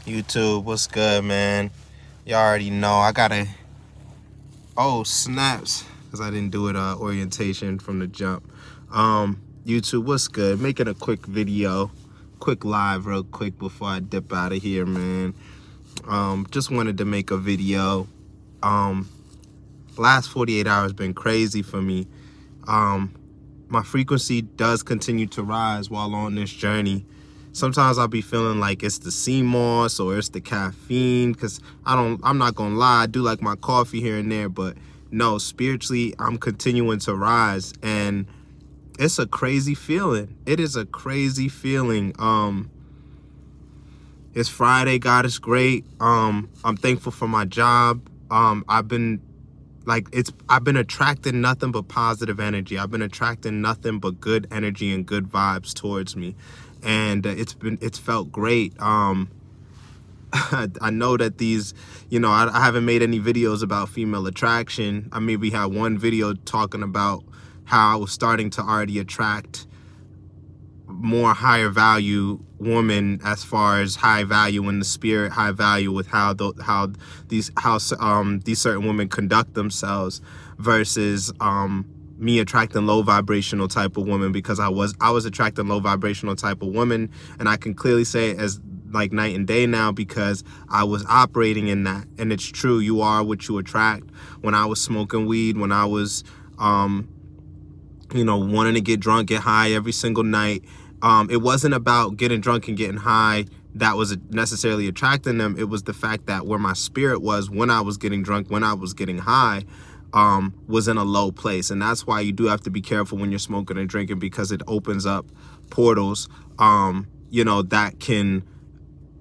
YouTube, what's good, man? Y'all already know I gotta. Oh, snaps, because I didn't do it orientation from the jump. YouTube, what's good? Making a quick video, quick live, real quick before I dip out of here, man. Just wanted to make a video. Last 48 hours been crazy for me. My frequency does continue to rise while on this journey. Sometimes I'll be feeling like it's the sea moss or it's the caffeine, because I'm not gonna lie, I do like my coffee here and there, but no, spiritually I'm continuing to rise, and it's a crazy feeling. It is a crazy feeling. It's Friday, God is great. I'm thankful for my job. I've been attracting nothing but positive energy. I've been attracting nothing but good energy and good vibes towards me, and it's felt great. I know that these, I haven't made any videos about female attraction. I maybe had one video talking about how I was starting to already attract more higher value woman, as far as high value in the spirit, high value with how these certain women conduct themselves, versus me attracting low vibrational type of woman, because I was attracting low vibrational type of woman, and I can clearly say it as like night and day now, because I was operating in that. And it's true, you are what you attract. When I was smoking weed, when I was wanting to get drunk, get high every single night, it wasn't about getting drunk and getting high that was necessarily attracting them. It was the fact that where my spirit was when I was getting drunk, when I was getting high, was in a low place. And that's why you do have to be careful when you're smoking and drinking, because it opens up portals, that can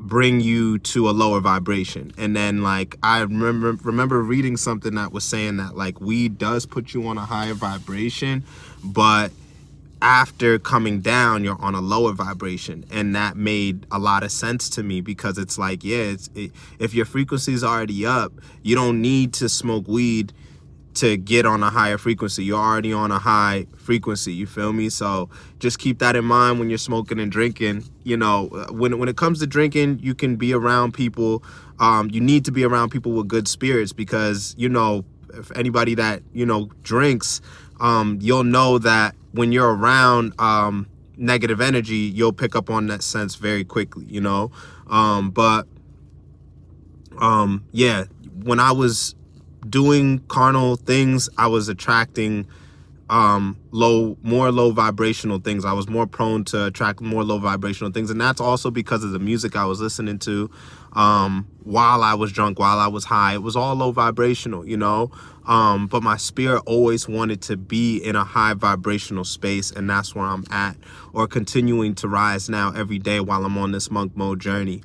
bring you to a lower vibration. And then, like, I remember reading something that was saying that, like, weed does put you on a higher vibration, but after coming down, you're on a lower vibration. And that made a lot of sense to me, because it's like, yeah, if your frequency is already up, you don't need to smoke weed to get on a higher frequency. You're already on a high frequency, you feel me? So just keep that in mind when you're smoking and drinking. When it comes to drinking, you can be around people, you need to be around people with good spirits, because if anybody that drinks, you'll know that when you're around negative energy, you'll pick up on that sense very quickly. Yeah, when I was doing carnal things, I was attracting more low vibrational things. I was more prone to attract more low vibrational things, and that's also because of the music I was listening to while I was drunk, while I was high. It was all low vibrational, but my spirit always wanted to be in a high vibrational space, and that's where I'm at, or continuing to rise now every day while I'm on this monk mode journey.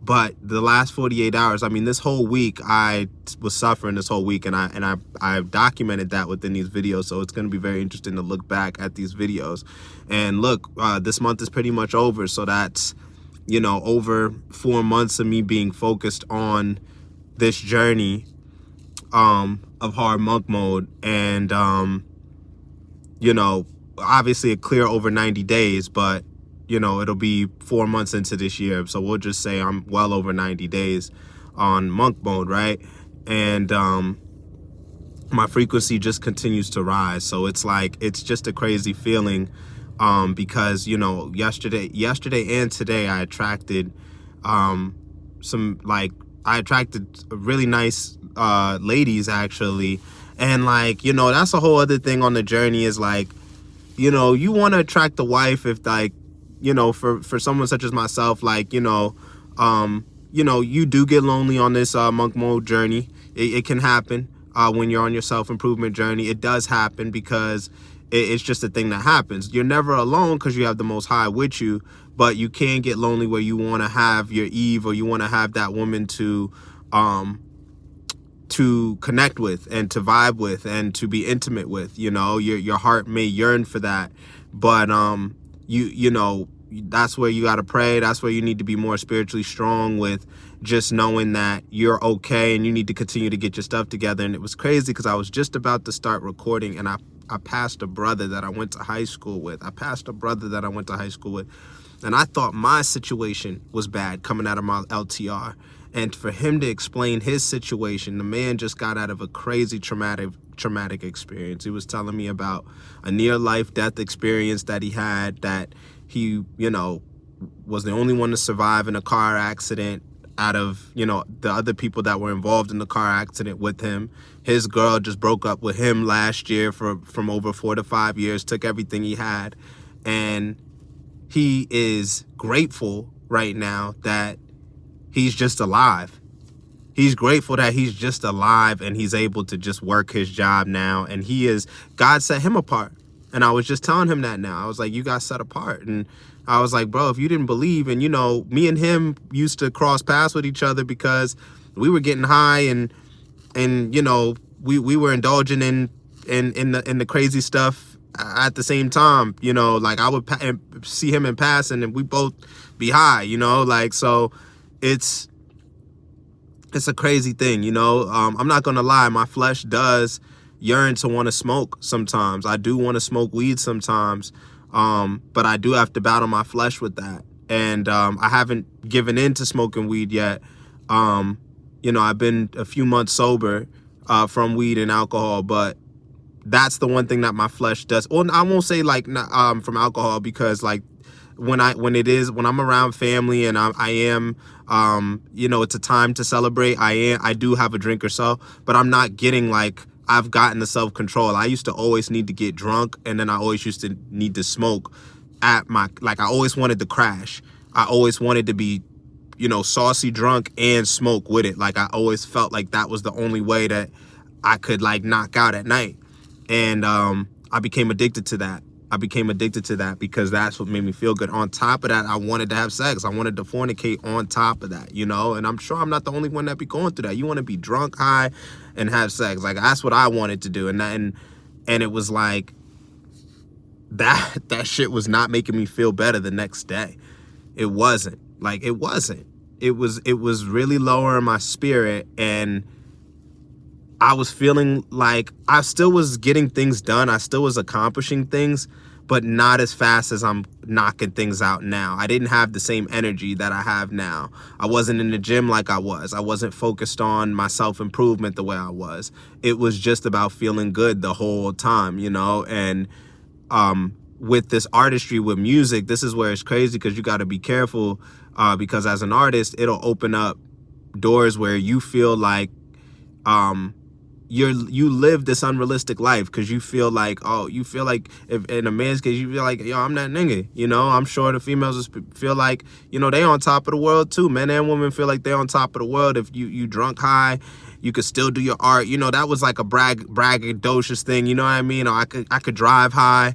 But the last 48 hours, I mean, this whole week, I was suffering this whole week, and I've documented that within these videos. So it's going to be very interesting to look back at these videos. And look, this month is pretty much over. So that's, over 4 months of me being focused on this journey of hard monk mode. And, obviously a clear over 90 days, but it'll be 4 months into this year. So we'll just say I'm well over 90 days on monk mode, right? And my frequency just continues to rise. So it's like, it's just a crazy feeling, because, yesterday and today I attracted I attracted really nice ladies, actually. And that's a whole other thing on the journey, is like, you want to attract a wife if, like, for someone such as myself, like, you do get lonely on this monk mode journey. It can happen when you're on your self-improvement journey. It does happen, because it's just a thing that happens. You're never alone, because you have the Most High with you, but you can get lonely where you want to have your Eve, or you want to have that woman to connect with and to vibe with and to be intimate with. Your heart may yearn for that, but that's where you got to pray. That's where you need to be more spiritually strong, with just knowing that you're okay, and you need to continue to get your stuff together. And it was crazy, because I was just about to start recording, and I passed a brother that I went to high school with. And I thought my situation was bad coming out of my LTR. And for him to explain his situation, the man just got out of a crazy traumatic experience. He was telling me about a near life death experience that he had, that he, was the only one to survive in a car accident out of, the other people that were involved in the car accident with him. His girl just broke up with him last year from over 4 to 5 years, took everything he had. And he is grateful right now that he's just alive. He's grateful that he's just alive and he's able to just work his job now. And God set him apart. And I was just telling him that now. I was like, you got set apart. And I was like, bro, if you didn't believe, and me and him used to cross paths with each other because we were getting high and we were indulging in the crazy stuff at the same time. Like I would see him in passing and we both be high, so it's a crazy thing, I'm not gonna lie, my flesh does yearn to want to smoke sometimes. I do want to smoke weed sometimes, but I do have to battle my flesh with that. And I haven't given in to smoking weed yet. I've been a few months sober from weed and alcohol, but that's the one thing that my flesh does. Well, I won't say like from alcohol, because like when I'm around family and I am, it's a time to celebrate. I do have a drink or so, but I'm not getting like, I've gotten the self-control. I used to always need to get drunk, and then I always used to need to smoke I always wanted to crash. I always wanted to be, saucy drunk and smoke with it. Like I always felt like that was the only way that I could like knock out at night. And I became addicted to that. Because that's what made me feel good. On top of that, I wanted to have sex. I wanted to fornicate on top of that, and I'm sure I'm not the only one that be going through that. You want to be drunk, high, and have sex. Like that's what I wanted to do. And it was like that shit was not making me feel better the next day. It wasn't. It was really lowering my spirit, and I was feeling like I still was getting things done. I still was accomplishing things, but not as fast as I'm knocking things out now. I didn't have the same energy that I have now. I wasn't in the gym like I was. I wasn't focused on my self-improvement the way I was. It was just about feeling good the whole time, and with this artistry, with music, this is where it's crazy, because you got to be careful, because as an artist, it'll open up doors where you feel like you live this unrealistic life, because you feel like if in a man's case, you feel like, yo, I'm that nigga, I'm sure the females just feel like, they on top of the world too. Men and women feel like they're on top of the world. If you drunk high, you could still do your art. That was like a braggadocious thing, you know what I mean? Or I could drive high.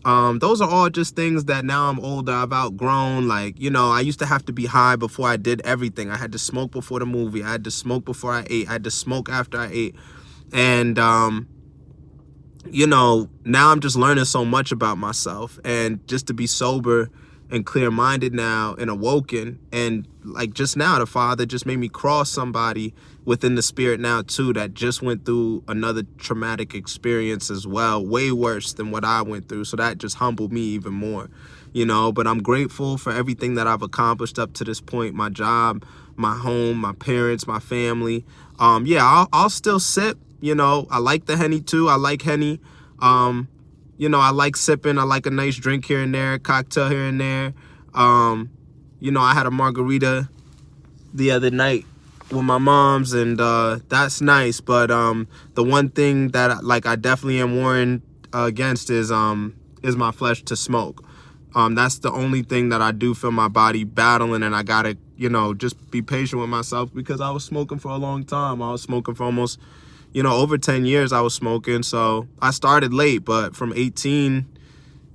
Those are all just things that now I'm older, I've outgrown. Like, I used to have to be high before I did everything. I had to smoke before the movie. I had to smoke before I ate. I had to smoke after I ate. And, now I'm just learning so much about myself, and just to be sober and clear-minded now and awoken. And like just now, the Father just made me cross somebody within the spirit now too, that just went through another traumatic experience as well, way worse than what I went through. So that just humbled me even more, but I'm grateful for everything that I've accomplished up to this point. My job, my home, my parents, my family. I'll still sip. I like the Henny too. I like Henny. I like sipping. I like a nice drink here and there, cocktail here and there. I had a margarita the other night with my mom's, and that's nice. But the one thing that I definitely am warned against is my flesh to smoke. That's the only thing that I do feel my body battling, and I gotta just be patient with myself, because I was smoking for a long time. I was smoking for almost over 10 years. I was smoking. So I started late, but from 18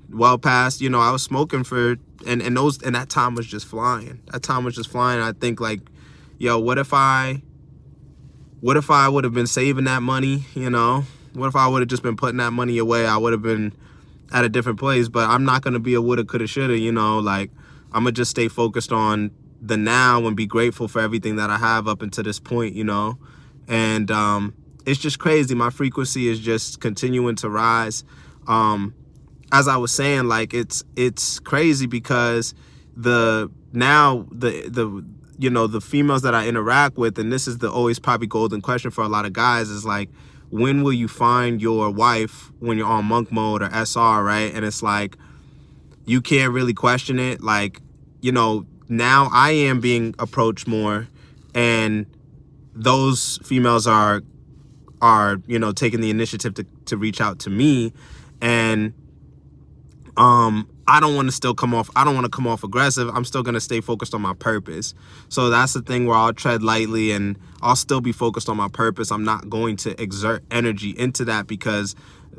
well past, I was smoking for, and that time was just flying. I think like, yo, what if I would have been saving that money? What if I would have just been putting that money away? I would have been at a different place. But I'm not going to be a woulda, coulda, shoulda, like I'm going to just stay focused on the now and be grateful for everything that I have up until this point, and it's just crazy. My frequency is just continuing to rise. As I was saying, like it's crazy, because the the females that I interact with, and this is the always probably golden question for a lot of guys, is like, when will you find your wife when you're on monk mode or SR, right? And it's like, you can't really question it. Like, now I am being approached more, and those females are taking the initiative to reach out to me. And I don't want to come off aggressive. I'm still going to stay focused on my purpose. So that's the thing where I'll tread lightly and I'll still be focused on my purpose. I'm not going to exert energy into that because,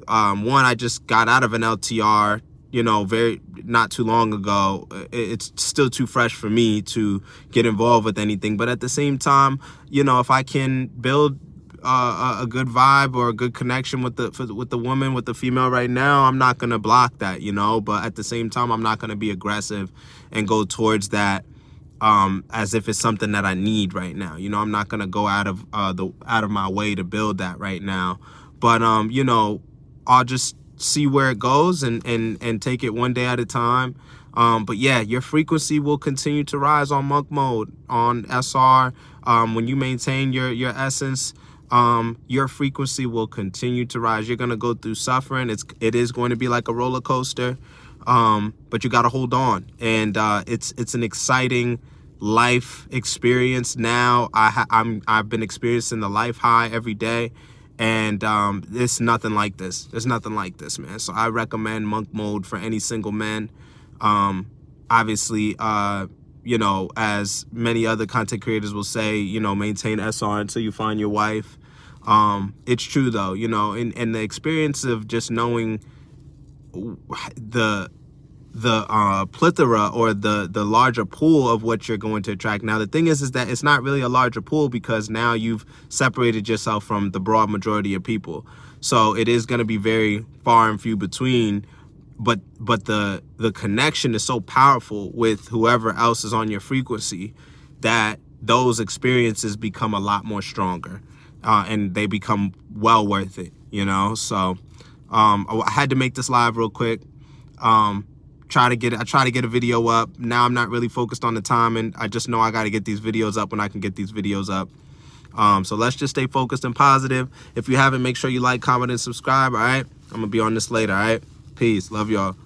one, I just got out of an LTR, very not too long ago. It's still too fresh for me to get involved with anything. But at the same time, if I can build a good vibe or a good connection with the woman, with the female right now, I'm not gonna block that, but at the same time, I'm not gonna be aggressive and go towards that as if it's something that I need right now. I'm not gonna go out of my way to build that right now. But I'll just see where it goes and take it one day at a time. But yeah, your frequency will continue to rise on monk mode, on SR. When you maintain your essence, your frequency will continue to rise. You're going to go through suffering. It is going to be like a roller coaster. But you got to hold on. And it's an exciting life experience now. I've been experiencing the life high every day. And it's nothing like this. There's nothing like this, man. So I recommend monk mode for any single man. Obviously, as many other content creators will say, maintain SR until you find your wife. It's true though, and the experience of just knowing the plethora or the larger pool of what you're going to attract. Now, the thing is that it's not really a larger pool because now you've separated yourself from the broad majority of people. So it is going to be very far and few between. But the connection is so powerful with whoever else is on your frequency that those experiences become a lot more stronger, and they become well worth it, So I had to make this live real quick. I try to get a video up. Now I'm not really focused on the time, and I just know I got to get these videos up when I can get these videos up. So let's just stay focused and positive. If you haven't, make sure you like, comment, and subscribe. All right, I'm gonna be on this later. All right. Peace. Love y'all.